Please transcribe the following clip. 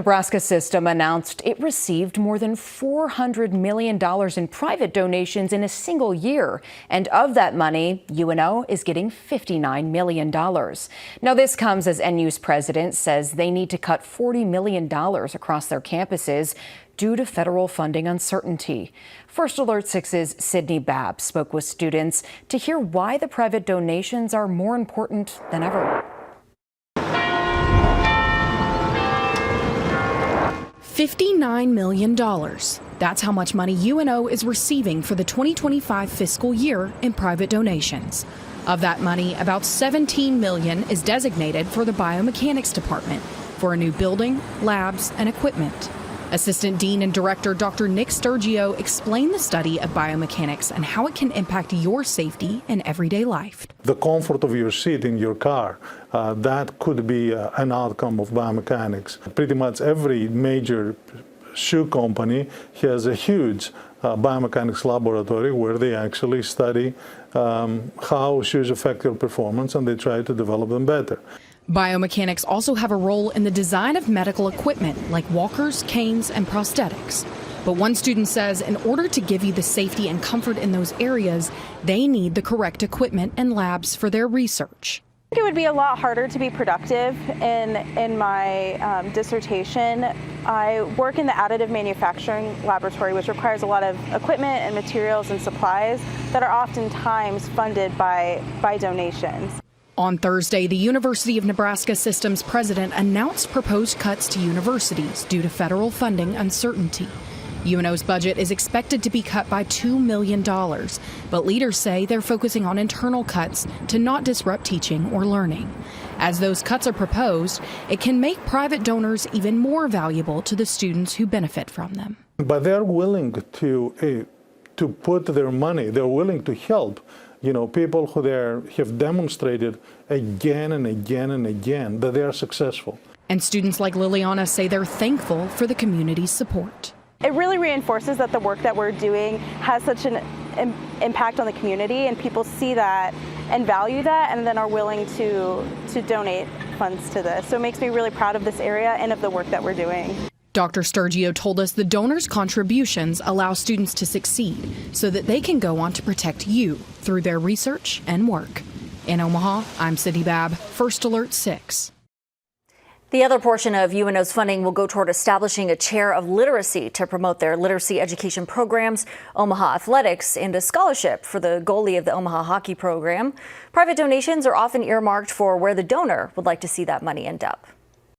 Nebraska System announced it received more than $400 million in private donations in a single year. And of that money, UNO is getting $59 million. Now, this comes as NU's president says they need to cut $40 million across their campuses due to federal funding uncertainty. First Alert 6's Sydney Babb spoke with students to hear why the private donations are more important than ever. $59 million. That's how much money UNO is receiving for the 2025 fiscal year in private donations. Of that money, about $17 million is designated for the biomechanics department for a new building, labs, and equipment. Assistant Dean and Director Dr. Nick Sturgio explained the study of biomechanics and how it can impact your safety in everyday life. The comfort of your seat in your car, that could be an outcome of biomechanics. Pretty much every major shoe company has a huge biomechanics laboratory where they actually study how shoes affect your performance and they try to develop them better. Biomechanics also have a role in the design of medical equipment like walkers, canes, and prosthetics. But one student says in order to give you the safety and comfort in those areas, they need the correct equipment and labs for their research. I think it would be a lot harder to be productive in my dissertation. I work in the additive manufacturing laboratory, which requires a lot of equipment and materials and supplies that are oftentimes funded by donations. On Thursday, the University of Nebraska System's president announced proposed cuts to universities due to federal funding uncertainty. UNO's budget is expected to be cut by $2 million, but leaders say they're focusing on internal cuts to not disrupt teaching or learning. As those cuts are proposed, it can make private donors even more valuable to the students who benefit from them. But they're willing to put their money, they're willing to help. You know, people who have demonstrated again and again and again that they are successful. And students like Liliana say they're thankful for the community's support. It really reinforces that the work that we're doing has such an impact on the community, and people see that and value that and then are willing to donate funds to this. So it makes me really proud of this area and of the work that we're doing. Dr. Sturgio told us the donors' contributions allow students to succeed so that they can go on to protect you through their research and work. In Omaha, I'm Sydney Babb, First Alert 6. The other portion of UNO's funding will go toward establishing a chair of literacy to promote their literacy education programs, Omaha Athletics, and a scholarship for the goalie of the Omaha hockey program. Private donations are often earmarked for where the donor would like to see that money end up.